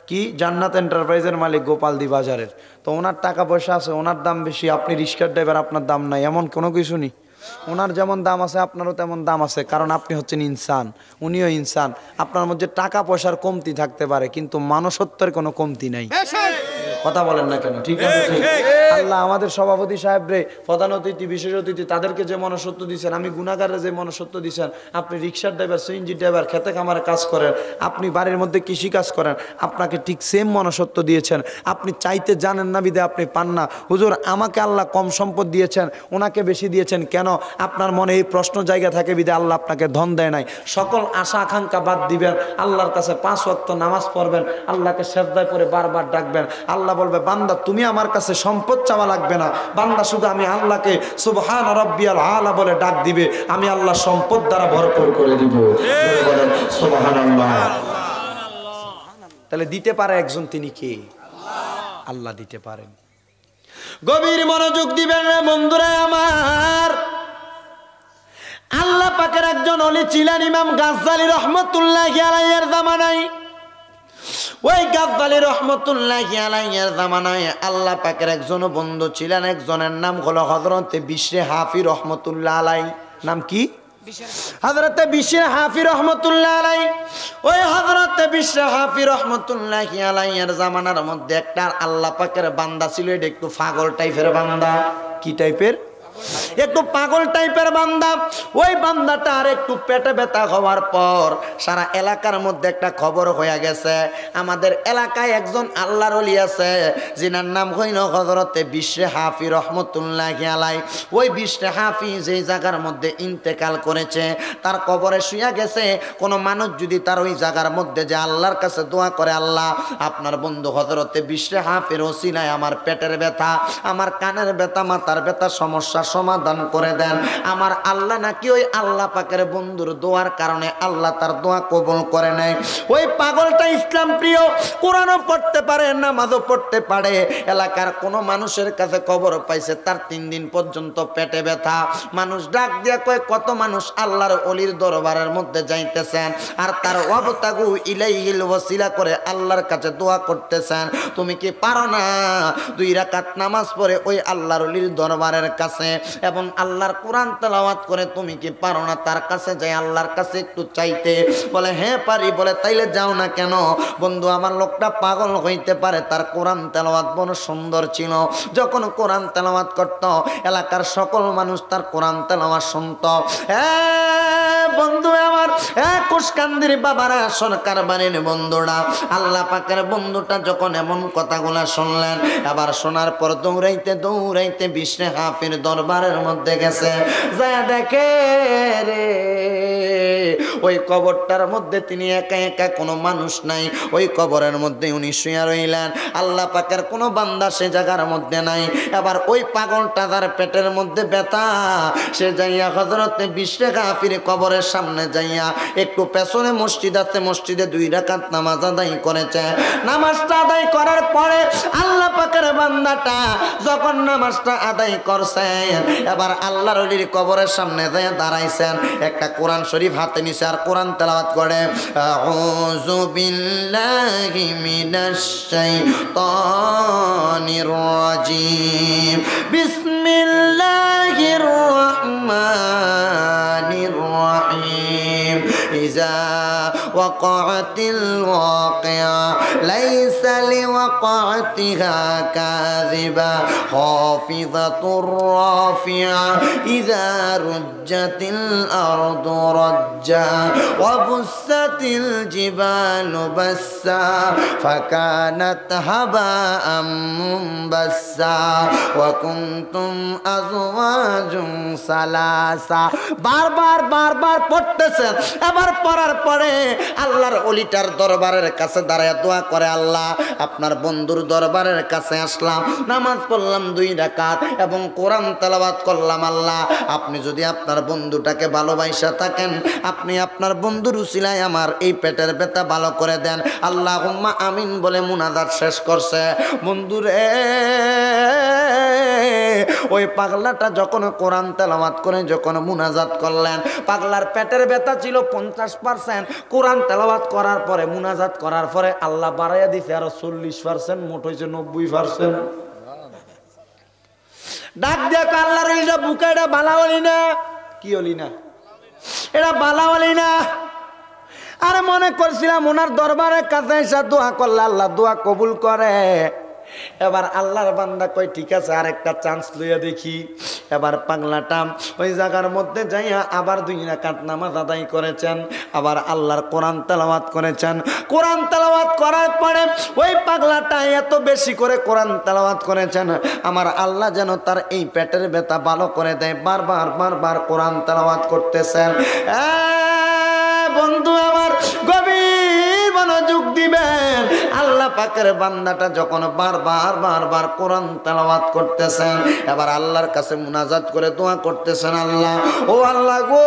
কি জান্নাত এন্টারপ্রাইজের মালিক গোপালদি বাজারের, তো ওনার টাকা পয়সা আছে, ওনার দাম বেশি, আপনি রিক্সার ড্রাইভার, আপনার দাম নাই, এমন কোনো কিছু নেই। ওনার যেমন দাম আছে আপনারও তেমন দাম আছে, কারণ আপনি হচ্ছেন ইনসান, উনিও ইনসান। আপনার মধ্যে টাকা পয়সার কমতি থাকতে পারে, কিন্তু মানুষত্বের কোনো কমতি নাই। কথা বলেন না কেন? ঠিক আছে। আল্লাহ আমাদের সভাপতি সাহেব রে, প্রধান অতিথি, বিশেষ অতিথি, তাদেরকে যে মনুষ্যত্ব দিচ্ছেন, আমি গুণাগারে যে মনুষ্যত্ব দিচ্ছেন, আপনি রিক্সার ড্রাইভার, সিএনজি ড্রাইভার, খেতে খামারে কাজ করেন, আপনি বাড়ির মধ্যে কৃষি কাজ করেন, আপনাকে ঠিক সেম মনুষ্যত্ব দিয়েছেন। আপনি চাইতে জানেন না বিদে আপনি পান না। হুজুর আমাকে আল্লাহ কম সম্পদ দিয়েছেন, ওনাকে বেশি দিয়েছেন কেন? আপনার মনে এই প্রশ্ন জায়গা থাকে বিদে আল্লাহ আপনাকে ধন দেয় নাই। সকল আশা আকাঙ্ক্ষা বাদ দিবেন, আল্লাহর কাছে 5 ওয়াক্ত নামাজ পড়বেন, আল্লাহকে সেজদায় পড়ে বারবার ডাকবেন। আল্লাহ বলবে বান্দা তুমি আমার কাছে সম্পদ চাওয়া লাগবে না, বান্দা শুধু আমি আল্লাহকে সুবহান রাব্বিয়াল আলা বলে ডাক দিবে, আমি আল্লাহ সম্পদ দ্বারা ভরপুর করে দিব। বলেন সুবহানাল্লাহ। তাহলে দিতে পারে একজন, তিনি কে? আল্লাহ দিতে পারেন। গভীর মনোযোগ দিবেন রে বন্ধুরা আমার। আল্লাহ পাকের একজন ওলি ছিলেন ইমাম গাজ্জালী রহমাতুল্লাহি আলাইহির জামানায়। ওই গাজ্জালী রহমাতুল্লাহি আলাইহির জামানায় আল্লাহ পাকের একজন বন্ধু ছিলেন, একজনের নাম হলো হযরতে বিশরে হাফি রহমাতুল্লাহ আলাইহি। নাম কি? হযরতে বিশরে হাফি রহমাতুল্লাহ আলাইহি। ওই হযরতে বিশরে হাফি রহমাতুল্লাহি আলাইহির জামানার মধ্যে একটা আল্লাহ পাকের বান্দা ছিল, এটা একটু পাগল টাইপের বান্দা। কি টাইপের? একটু পাগল টাইপের বান্দা। ওই বান্দাটা আর একটু পেটে ব্যথা হওয়ার পর সারা এলাকার মধ্যে একটা খবর হয়ে গেছে, আমাদের এলাকায় একজন আল্লাহর ওলি আছে, যিনার নাম হইল হযরতে বিশরে হাফি রহমাতুল্লাহি আলাইহি। ওই বিশরে হাফি যেই জায়গার মধ্যে ইন্তেকাল করেছে, তার কবরে শুয়ে গেছে। কোনো মানুষ যদি তার ওই জায়গার মধ্যে যে আল্লাহর কাছে দোয়া করে, আল্লাহ আপনার বন্ধু হযরতে বিশরে হাফির ওসিলায় আমার পেটের ব্যথা, আমার কানের ব্যথা, মাথার ব্যথা, সমস্যা সমাধান করে দেন। আমার আল্লাহ নাকি ওই আল্লাহ পাকের বন্ধুর দোয়ার কারণে আল্লাহ তার দোয়া কবুল করে নেয়। ওই পাগলটা ইসলাম প্রিয়, কোরআনও পড়তে পারে, নামাজও পড়তে পারে। এলাকার কোনো মানুষের কাছে খবর পাইছে তার 3 দিন পর্যন্ত পেটে ব্যথা। মানুষ ডাক দিয়া কয়, কত মানুষ আল্লাহর ওলির দরবারের মধ্যে যাইতেছেন আর তার ওয়াবতাগু ইলাইহিল ওয়াসিলা করে আল্লাহর কাছে দোয়া করতেছেন। তুমি কি পারো না 2 রাকাত নামাজ পড়ে ওই আল্লাহর ওলির দরবারের কাছে এবং আল্লাহর কোরআন তেলাওয়াত করে তুমি কি পারো না তার কাছে যাই আল্লাহর কাছে একটু চাইতে? বলে হ্যাঁ পারি। বলে তাইলে যাও না কেন? বন্ধু আমার লোকটা পাগল হইতে পারে, তার কোরআন তেলাওয়াত বড় সুন্দর ছিল। যখন কোরআন তেলাওয়াত করত এলাকার সকল মানুষ তার কোরআন তেলাওয়াত শুনত। বন্ধু আমার, কুশকান্দির বাবারা, সরকার বাড়ির বন্ধুরা, আল্লাহ পাকের বন্ধুটা যখন এমন কথাগুলা শুনলেন, আবার শোনার পর দৌড়াইতে দৌড়াইতে বিষ্ণু হাফির দরবারের মধ্যে গেছে। যা দেখে রে ওই কবরটার মধ্যে তিনি একা একা, কোনো মানুষ নাই। ওই কবরের মধ্যে উনি শুয়ে রইলেন। আল্লাহ পাকের কোনো বান্দা সে জায়গার মধ্যে নাই। এবার ওই পাগলটা তার পেটের মধ্যে ব্যথা, সে যাইয়া হযরতে বিষ্ণু হাফির কবরের সামনে যাইয়া একটু পেছনে মসজিদ আছে, মসজিদে 2 রাকাত নামাজ আদায় করেছে। নামাজটা আদায় করার পরে আল্লাহ পাকের বান্দাটা যখন নামাজটা আদায় করছেন, এবার আল্লাহর ওলির কবরের সামনে যাইয়া দাঁড়াইছেন, একটা কোরআন শরীফ হাতে নিছে আর কোরআন তেলাওয়াত করে, আউযু বিল্লাহি মিনাশ শাইতানির রাজিম, বিসমিল্লাহির রহমানির রহিম, ইযা ওয়াকাতিল ওয়াকিয়া লাইসা লিওয়াকাতিহা কাযিবা খাফিযাতুর রাফিয়া, ইযা রুজ্জাতিল আরদু রাজ্জা ওয়া বুসাতিল জিবালু বাসসা ফাকানাত হাবাআম মুনবাসসা ওয়া কুনতুম আজওয়াজুন সালাসা। বারবার পড়তেছেন। এবার পড়ার পরে আল্লাহর ওলিটার দরবারের কাছে দাঁড়ায় দোয়া করে, আল্লাহ আপনার বন্ধুর দরবারের কাছে আসলাম, নামাজ পড়লাম 2 রাকাত এবং কোরআন তেলাওয়াত করলাম। আল্লাহ আপনি যদি আপনার বন্ধুটাকে ভালোবাসা থাকেন, আপনি আপনার বন্ধুর উসিলায় আমার এই পেটের ব্যথা ভালো করে দেন। আল্লাহুম্মা আমিন বলে মুনাজাত শেষ করছে। বন্ধুরে ওই পাগলাটা যখন কোরআন তেলাওয়াত করে যখন মুনাজাত করলেন, পাগলার পেটের ব্যথা ছিল 50%, কোরআন তেলাওয়াত করার পরে মুনাজাত করার পরে আল্লাহ বাড়াইয়া দিছে আরো 40%, মোট হয়েছে 90%। ডাক দেখ আল্লাহর এটা বুকে, এটা বালা হলি না, কি হলি না, এটা বালা হলি না। আরে মনে করছিলাম ওনার দরবারের কাছে এসে দোয়া করলে আল্লাহ দোয়া কবুল করে। এবার আল্লাহর বান্দা কই ঠিক আছে আরেকটা চান্স লইয়া দেখি। এবার পাগলাটা ওই জায়গার মধ্যে যাইয়া আবার 2 রাকাত নামাজ আদায় করেছেন, আবার আল্লাহর কোরআন তেলাওয়াত করেছেন। কোরআন তেলাওয়াত করার পরে ওই পাগলাটা এত বেশি করে কোরআন তেলাওয়াত করেছেন, আমার আল্লাহ যেন তার এই পেটের ব্যথা ভালো করে দেয়। বারবার কোরআন তেলাওয়াত করতেছেন। বন্ধু আমার গভীর মনোযোগ দিবেন। আল্লাহ পাকের বান্দাটা যখন বারবার কোরআন তেলাওয়াত করতেছেন, এবার আল্লাহর কাছে মুনাজাত করে দোয়া করতেছেন, আল্লাহ ও আল্লাহ গো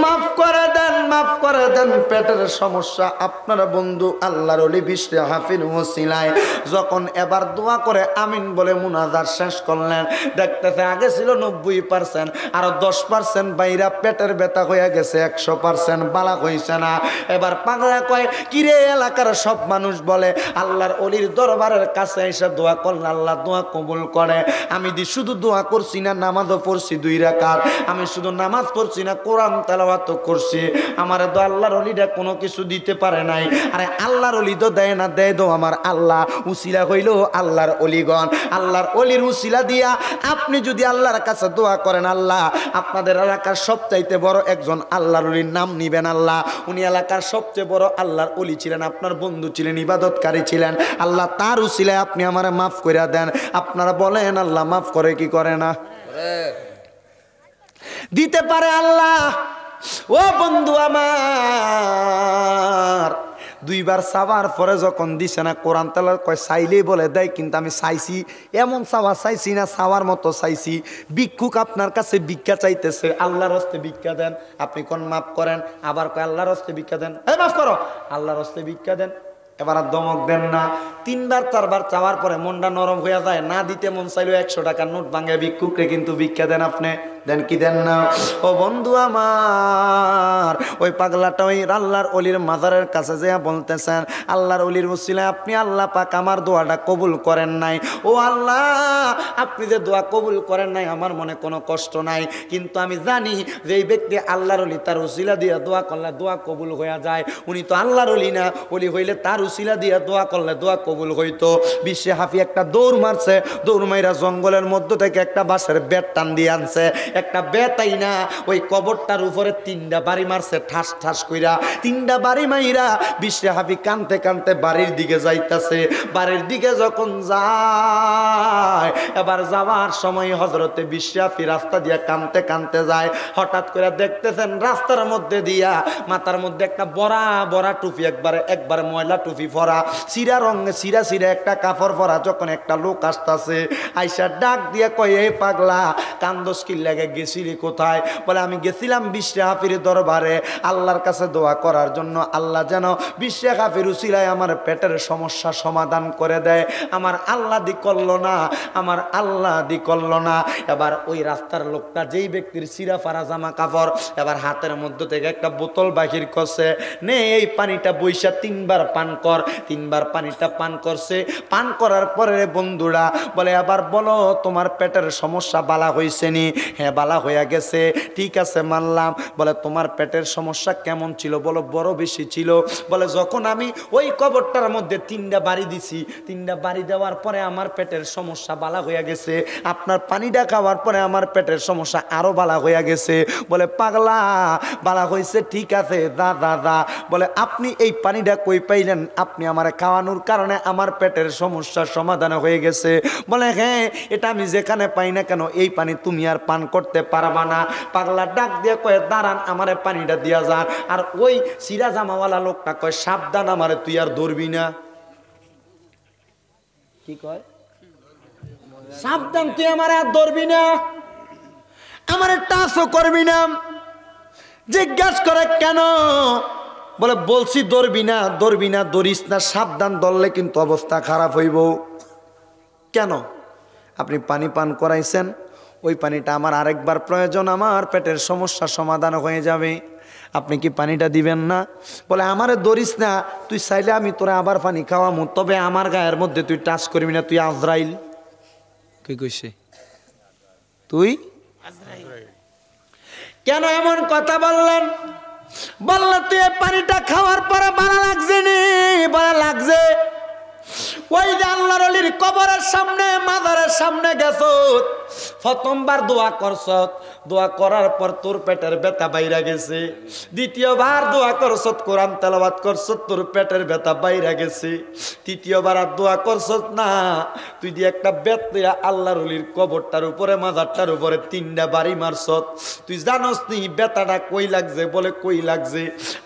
মাফ করে দেন, মাফ করে দেন, পেটের সমস্যা আপনার বন্ধু আল্লাহর ওলি বিষ্ণু হাফির ওসিলায় যখন এবার দোয়া করে আমিন বলে মুনাজাত শেষ করলেন, দেখতেছে আগে ছিল 90%, আরো 10% বাইরা পেটের ব্যথা হয়ে গেছে 100%, বালা হইছে না। এবার পাগলা কয় কিরে এলাকার সব মানুষ বলে আল্লাহর ওলির দরবারের কাছে এসে দোয়া করলে আল্লাহ দোয়া কবুল করে। আমি শুধু দোয়া করছি না, নামাজও পড়ছি 2 রাকাত, আমি শুধু নামাজ পড়ছি না, কোরআন তেলাওয়াত করছি। আমার তো আল্লাহর ওলিটা কোনো কিছু দিতে পারে নাই। আরে আল্লাহর ওলি তো দেয় না, দেয় তো আমার আল্লাহ। উসিলা হইল আল্লাহর ওলিগণ, আল্লাহর ওলির উসিলা দিয়া আপনি যদি আল্লাহর কাছে দোয়া করেন, আল্লাহ আপনাদের এলাকার সবচাইতে বড় একজন আল্লাহর ওলির নাম নিবেন। আল্লাহ উনি এলাকার সবচেয়ে বড় আল্লাহর ওলি ছিলেন, আপনার বন্ধু ছিলেন, ইবাদতকারী ছিলেন। আল্লাহ তার উসিলায় আপনি আমারে মাফ করে দেন। আপনারা বলেন আল্লাহ মাফ করে কি করে না? দিতে পারে আল্লাহ। ও বন্ধু আমার দুইবার চাওয়ার পরে যখন দিছে না, কোরআন তেলাওয়াত কয় চাইলেই বলে দেয়, কিন্তু আমি চাইছি এমন চাওয়া চাইছি না, চাওয়ার মতো চাইছি। ভিক্ষুক আপনার কাছে ভিক্ষা চাইতেছে, আল্লাহর হস্তে ভিক্ষা দেন, আপনি কোন মাফ করেন, আবার কয় আল্লাহর হস্তে ভিক্ষা দেন, এই মাফ করো, আল্লাহর হস্তে ভিক্ষা দেন। এবার আর দমক দেন না। 3বার 4বার চাওয়ার পরে মনটা নরম হয়ে যায়, না দিতে মন চাইলেও 100 টাকার নোট ভাঙে ভিক্ষুককে কিন্তু ভিক্ষা দেন আপনি, দেন কি দেন না? ও বন্ধু আমার, ওই পাগলাটা ওই আল্লাহর অলির মাজারের কাছে যেয়া বলতেছেন, আল্লাহর অলির উসিলায় আপনি আল্লাহ পাক আমার দোয়াটা কবুল করেন নাই। ও আল্লাহ, আপনি যে দোয়া কবুল করেন নাই আমার মনে কোনো কষ্ট নাই, কিন্তু আমি জানি যে এই ব্যক্তি আল্লাহর অলি, তার উসিলা দিয়ে দোয়া করলে দোয়া কবুল হয়ে যায়। উনি তো আল্লাহর অলি না, অলি হইলে তার উসিলা দিয়ে দোয়া করলে দোয়া কবুল হইতো। বিশ্বে হাফি একটা দৌড় মারছে, দৌড় মাইরা জঙ্গলের মধ্য থেকে একটা বাঁশের বেত টান দিয়ে আনছে, একটা বেতাই না ওই কবরটার উপরে 3টা বাড়ি মারছে, ঠাস ঠাস কইরা 3টা বাড়ি মাইরা বিশ্বে হাফি কানতে কানতে বাড়ির দিকে যাইতাছে। বাড়ির দিকে যখন যায়, এবার যাওয়ার সময় হযরতে বিশ্বে হাফি রাস্তা দিয়া কানতে কানতে যায়। হঠাৎ করে দেখতেছেন রাস্তার মধ্যে দিয়া মাথার মধ্যে একটা বড়া বড়া টুপি, একবারে ময়লা টুপি পরা, চিরা রঙে চিরা চিরা একটা কাপড় পরা, যখন একটা লোক আসতেছে, আইসা ডাক দিয়া কয়, এই পাগলা কান্দস কি লাগে, গেছিলি কোথায়? বলে আমি গেছিলাম বিশ্বে হাফির দরবারে আল্লাহর কাছে দোয়া করার জন্য, আল্লাহ যেন বিশ্বে হাফির উসিলায় আমার পেটের সমস্যা সমাধান করে দেয়। আমার আল্লাহ দি করলো না, আমার আল্লাহ দি করলো না। এবার ওই রাস্তার লোকটা, যেই ব্যক্তির চিরা ফারা জামা কাপড়, এবার হাতের মধ্যে থেকে একটা বোতল বাহির করছে, নে এই পানিটা বইসা 3বার পান কর। 3বার পানিটা পান করছে। পান করার পরে বন্ধুরা বলে, আবার বলো তোমার পেটের সমস্যা বালা হয়েছে নি? হ্যাঁ বালা হইয়া গেছে। ঠিক আছে মানলাম। বলে তোমার পেটের সমস্যা কেমন ছিল? বলো বড় বেশি ছিল। বলে যখন আমি ওই কবরটার মধ্যে 3টা বাড়ি দিছি, 3টা বাড়ি দেওয়ার পরে আমার পেটের সমস্যা বালা হইয়া গেছে, আপনার পানিটা খাওয়ার পরে আমার পেটের সমস্যা আরো বালা হইয়া গেছে। বলে পাগলা, বালা হয়েছে ঠিক আছে, দা। বলে আপনি এই পানিটা কই পাইলেন? আপনি আমার খাওয়ানোর কারণে আমার পেটের সমস্যার সমাধান হয়ে গেছে। বলে হ্যাঁ, এটা আমি যেখানে পাই না কেন এই পানি তুমি আর পান করতে পারবা না। পাগলা ডাক দিয়ে কয়ে, দাঁড়ান আমারে পানিটা দিয়া যান। আর ওই সিরা জামাওয়ালা লোকটা কয়, সাবধান আমারে তুই আর ধরবি না। কি কয়? সাবধান তুই আমারে আর ধরবি না, আমারে টাচও করবি না। জিজ্ঞাসা করে কেন? বলে বলছি ধরবি না, ধরিস না, সাবধান, ধরলে কিন্তু অবস্থা খারাপ হইব। কেন? আপনি পানি পান করাইছেন, ওই পানিটা আমার আরেকবার প্রয়োজন, আমার পেটের সমস্যা সমাধান হয়ে যাবে, আপনি কি পানিটা দিবেন না? বলে আমারে ধরিস না, তুই চাইলে আমি তোরা আবার পানি খাওয়ামু, তবে আমার গায়ের মধ্যে তুই টাচ করবি না, তুই আজরাইল। কি কইছে? তুই কেন এমন কথা বললেন? বলল তুই পানিটা খাওয়ার পরে ভালো লাগছে নি? ভালো লাগছে। ওই যে আল্লাহর ওলির কবরের সামনে, মাজারের সামনে গেছ, প্রথমবার দোয়া করছ, দোয়া করার পর তোর পেটের ব্যথা বাইরা গেছে। দ্বিতীয়বার দোয়া করছ, কোরআন তেলাওয়াত করছ, তোর পেটের ব্যথা বাইরা গেছে। তৃতীয়বার আর দোয়া করছ না, তুই দিয়ে একটা বেত দিয়া আল্লাহর ওলির কবরটার উপরে, মাজারটার উপরে 3টা বাড়ি মারছ। তুই জানোস নি ব্যথাটা কই লাগছে? বলে কই লাগছে?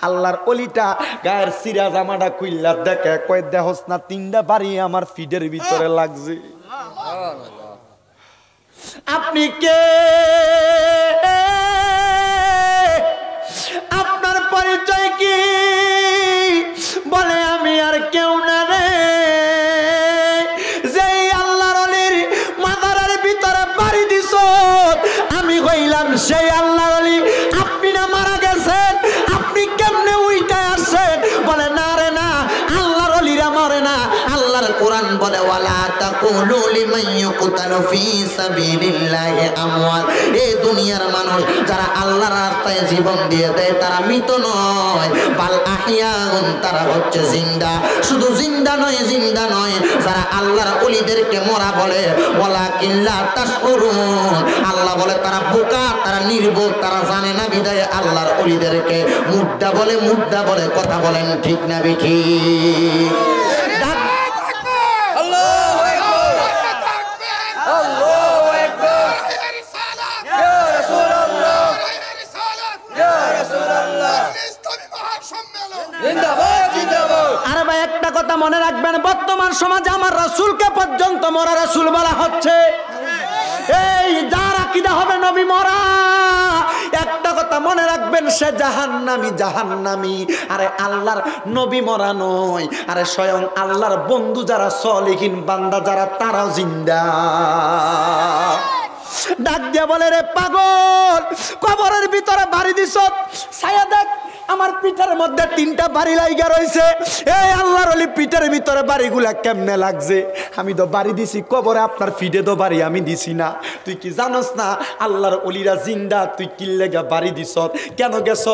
আল্লাহর ওলিটা গায়ের সিরা জামাটা খুইলা দেখে, কই দেহস না 3টা বাড়ি আমার ফিডের ভিতরে লাগছে। আপনি কে? আপনার পরিচয় কি? বলে আমি আর কেউ না রে, যেই আল্লাহর ওলির মাজারের ভিতরে বাড়ি দিছ, আমি হইলাম সেই আল্লাহর ওলি। আপনি না মারা গেছেন, আপনি কেমনে উইটা আসছেন? বলে না রে না, আল্লাহর ওলিরা মরে না। আল্লাহর কোরআন বলে, ওয়ালা তাকুলু লিমান ইউকতালু ফি সাবিলিল্লাহি আমওয়াত। এই দুনিয়ার মানুষ যারা আল্লাহর রাস্তায় জীবন দিয়ে দেয় তারা মৃত নয়, বাল আহিয়াউন, তারা হচ্ছে জিন্দা। শুধু জিন্দা নয়, যারা আল্লাহর ওলিদেরকে মরা বলে, ওয়ালাকিন লা তাশউরুন, আল্লাহ বলে তারা বোকা, তারা নির্বোধ, তারা জানে না বিদায় আল্লাহর ওলিদেরকে মুদ্দা বলে। কথা বলেন ঠিক না বেঠি? মনে রাখবেন, বর্তমান সমাজে আমার রাসূলকে পর্যন্ত মরা রাসূল বলা হচ্ছে। এই যার আকীদা হবে নবী মরা, একটা কথা মনে রাখবেন, সে জাহান্নামী, জাহান্নামী। আরে আল্লাহর নবী মরা নয়, আরে স্বয়ং আল্লাহর বন্ধু যারা সলিহিন বান্দা যারা, তারাও জিন্দা। ডাক দিয়া বলে, রে পাগল, কবরের ভিতরে বাড়ি দিছ, ছায়া দেখ আমার পিঠের মধ্যে 3টা বাড়ি লাইগা রইছে। এই আল্লাহর ওলি পিঠের ভিতরে বাড়িগুলা কেমনে লাগছে? আমি তো বাড়ি দিছি কবরে, আপনার ফিডে তো বাড়ি আমি দিছি না। তুই কি জানোস না আল্লাহর ওলিরা জিন্দা? তুই কি লেগা বাড়ি দিছ? কেন গেছ?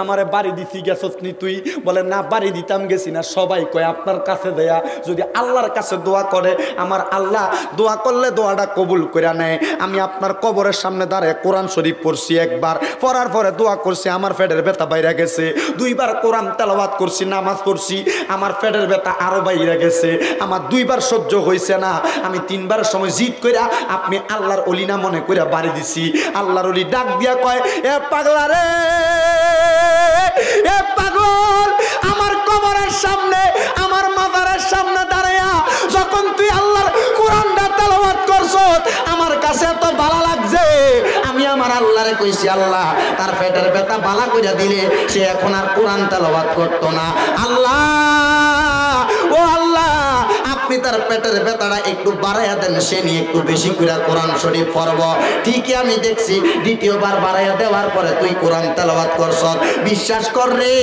আমারে বাড়ি দিছি গেছস নি তুই? বলে না, বাড়ি দিতাম গেছি না। সবাই কয় আপনার কাছে দেয়া, যদি আল্লাহর কাছে দোয়া করে, আমার আল্লাহ দোয়া করলে দোয়াটা কবুল করে নেয়। আমি আপনার কবরের সামনে দাঁড়িয়ে কোরআন শরীফ পড়ছি, একবার পড়ার পরে দোয়া করছি, আমার পেটের ব্যথা বাইরে গেছে। 2বার কোরআন তেলাওয়াত করছি, নামাজ পড়ছি, আমার পেটের ব্যথা আরো বাইরে গেছে। আমার 2বার সহ্য হয়েছে না, আমি 3বার সময় জিদ কইরা আপনি আল্লাহর ওলি না মনে কইরা বাড়ি দিছি। আল্লাহর ওলি ডাক দিয়া কয়, এ পাগলা রে, এ পাগল, আমার কবরের সামনে, আমার মাজারের সামনে দাঁড়ায়া যখন তুই আল্লাহর কোরআনটা তেলাওয়াত করছ, আমার কাছে এত ভালো লাগছে। আমি আমার আল্লাহরে কইছি, আল্লাহ তার পেটের ব্যথা ভালো কইরা দিলে সে এখন আর কোরআন তেলাওয়াত করতো না। আল্লাহ, ও আল্লাহ, আপনি তার পেটের ব্যথাটা একটু বাড়াইয়া দেন, সে নিয়ে একটু বেশি করে কোরআন শরীফ পড়ব। ঠিকই আমি দেখছি 2বার বাড়াইয়া দেওয়ার পরে তুই কোরআন তেলাওয়াত করছ। বিশ্বাস কর রে,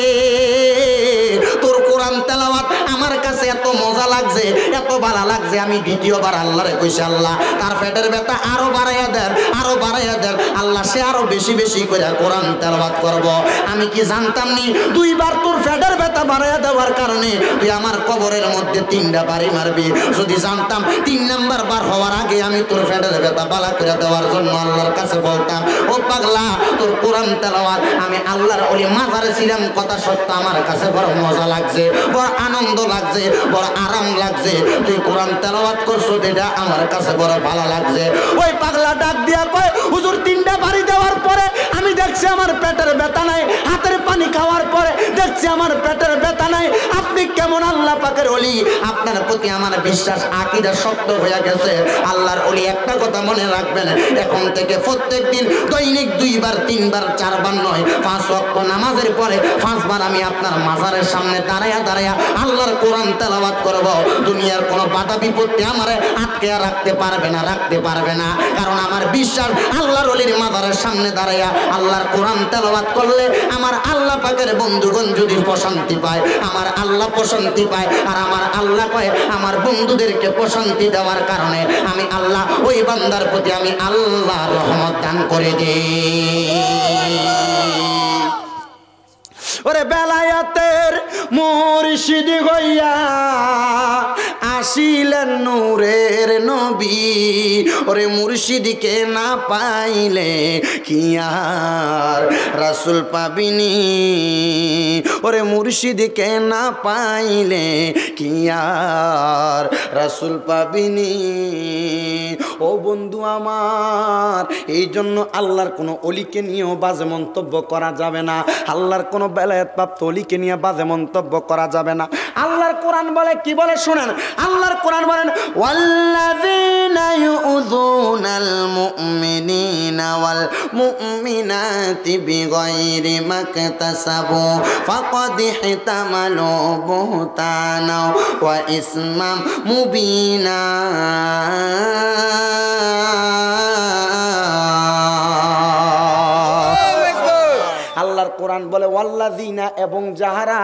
তোর কোরআন তেলাওয়াত আমার কাছে এত মজা লাগছে, এত ভালো লাগছে, আমি 2বার আল্লাহরে কইছি, আল্লাহ তার পেটের ব্যথা আরো বাড়াইয়া দেন, আরো বাড়াইয়া দেন। আল্লাহ সে আরো বেশি বেশি করে কোরআন তেলাওয়াত করব। আমি কি জানতাম নি 2বার তোর পেটের ব্যথা বাড়াইয়া দেওয়ার কারণে তুই আমার কবরের মধ্যে 3টা বাড়ি মারবি। যদি জানতাম 3 নাম্বার বার হওয়ার আগে আমি তোর পেটের ব্যথা বালা করে দেওয়ার জন্য আল্লাহর কাছে বলতাম, ও পাগলা, তোর কোরআন তেলাওয়াত আমি আল্লাহর ওলি মাজারে ছিলাম, কথা সত্য আমার কাছে বড় মজা লাগছে, বড় আনন্দ লাগছে, বড় আরাম লাগছে। তুই কোরআন তেলাওয়াত করছো, এটা আমার কাছে বড় ভালো লাগছে। ওই পাগলা ডাক দিয়া কয়, হুজুর 3টা বাড়ি দেওয়ার পরে আমি দেখছি আমার পেটের ব্যথা নাই, হাতের পানি খাওয়ার পরে দেখছি আমার পেটের ব্যথা নাই। আপনি কেমন আল্লাহ পাকের ওলি? আপনার প্রতি আমার বিশ্বাস, আকীদা শক্ত হয়ে গেছে। আল্লাহর ওলি একটা কথা মনে রাখবেন, এখন থেকে প্রত্যেকদিন দৈনিক 2বার 3বার 4বার নয়, 5 ওয়াক্ত নামাজের পরে 5বার আমি আপনার মাজারের সামনে দাঁড়ায়া দাঁড়ায়া আল্লাহর কোরআন তেলাওয়াত করব। দুনিয়ার কোনো বাধা বিপত্তি আমারে আটকে রাখতে পারবে না, রাখতে পারবে না। কারণ আমার বিশ্বাস, আল্লাহর ওলির মাজারের সামনে দাঁড়ায়া আল্লাহর কোরআন তেলাওয়াত করলে আমার আল্লাহ পাকের বন্ধুগণ যদি প্রশান্তি পায়, আমার আল্লাহ প্রশান্তি পায়। আর আমার আল্লাহ কয়, আমার বন্ধুদেরকে প্রশান্তি দেওয়ার কারণে আমি আল্লাহ ওই বান্দার প্রতি আমি আল্লাহ রহমত দান করে দিই। ওরে বেলায়েতের মুর্শিদ হইয়া আসিলেন নূরের নবী, ওরে মুর্শিদকে না পাইলে কি আর রাসূল পাবিনি, ওরে মুর্শিদকে না পাইলে কি আর রাসূল পাবিনি। ও বন্ধু আমার, এই জন্য আল্লাহর কোনো অলিকে নিয়েও বাজে মন্তব্য করা যাবে না, আল্লাহর কোনো বেলায়েত প্রাপ্ত অলিকে নিয়ে বাজে মন্তব্য করা যাবে না। আল্লাহর কোরআন বলে, কি বলে শুনেন, আল্লাহর কোরআন বলেন, ওয়াল্লাযীনা ইউযুনাল মুমিনিনা ওয়াল মুমিনাতি বিগাইরি মাকতাসাবু ফাকাদ ইহতামালু বুহতানা ওয়া ইসমান মুবিনা। আল্লাহর কোরআন বলে, ওয়াল্লাযীনা, এবং যাহারা,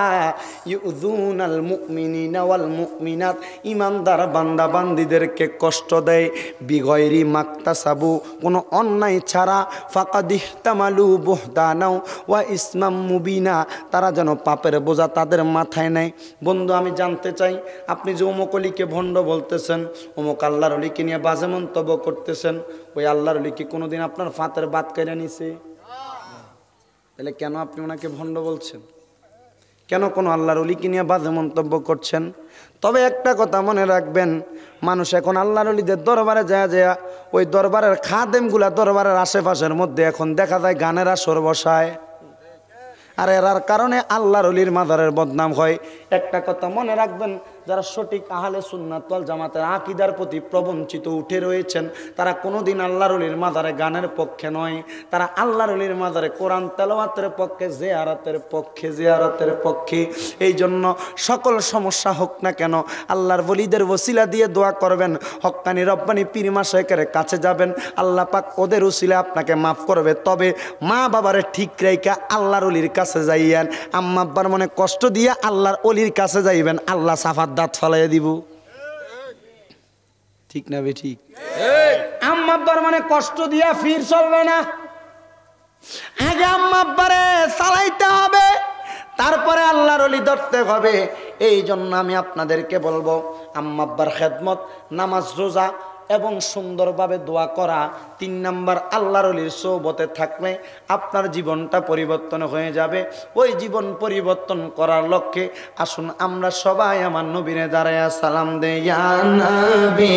ইউযুনাল মুমিনিনা ওয়াল মুমিনাত, ঈমানদার বান্দা বান্দীদেরকে কষ্ট দেয়, বিগয়রি মাকতাসাবু, কোনো অন্যায় ছাড়া, ফাকাদ ইহতামালু বুহতানা ওয়া ইসমাম মুবিনা, তারা যেন পাপের বোঝা তাদের মাথায় নেয়। বন্ধু, আমি জানতে চাই, আপনি যে অমুক অলিকে ভণ্ড বলতেছেন, অমুক আল্লাহর অলিকে নিয়ে বাজে মন্তব্য করতেছেন, ওই আল্লাহর অলি কি কোনোদিন আপনার ফাতের বাত কেড়ে নিছে? তাহলে কেন আপনি ওনাকে ভণ্ড বলছেন? কেন কোনো আল্লাহর ওলিকে নিয়ে বাজে মন্তব্য করছেন? তবে একটা কথা মনে রাখবেন, মানুষ এখন আল্লাহর ওলিদের দরবারে যায় যায় ওই দরবারের খাদেমগুলা দরবারের আশেপাশের মধ্যে এখন দেখা যায় গানের আসর বসায়, আর এরার কারণে আল্লাহর ওলির মাজারের বদনাম হয়। একটা কথা মনে রাখবেন, যারা সঠিক আহলে সুন্নাত ওয়াল জামাতের আকীদার প্রতি প্রবঞ্চিত উঠে রয়েছেন, তারা কোনোদিন আল্লাহর ওলির মাজারে গানের পক্ষে নয়, তারা আল্লাহর ওলির মাজারে কোরআন তেলাওয়াতের পক্ষে, জিয়ারতের পক্ষে। এই জন্য সকল সমস্যা হোক না কেন আল্লাহর ওলিদের ওসিলা দিয়ে দোয়া করবেন, হক্কানি রব্বানি পীর মাশায়েখের কাছে যাবেন, আল্লাহ পাক ওদের ওসিলা আপনাকে মাফ করবে। তবে মা বাবারে ঠিক রাইখা আল্লাহর ওলির কাছে যাইয়েন, আম্মা আব্বার মনে কষ্ট দিয়ে আল্লাহর ওলির কাছে যাইবেন, আল্লাহ সাফাত দাঁত ফালাইয়া দিব। ঠিক না বে ঠিক? আম্মা আব্বার মনে কষ্ট দিয়া ফির চলবে না, আগে আম্মা আব্বারে চালাইতে হবে, তারপরে আল্লাহর ওলি ধরতে হবে। এই জন্য আমি আপনাদেরকে বলবো, আম্মা আব্বার খেদমত, নামাজ রোজা এবং সুন্দরভাবে দোয়া করা, 3 নাম্বার আল্লাহর ওলির সোহবতে থাকলে আপনার জীবনটা পরিবর্তন হয়ে যাবে। ওই জীবন পরিবর্তন করার লক্ষ্যে আসুন আমরা সবাই আমার নবীরে দাঁড়ায়া সালাম দেই, ইয়া নবী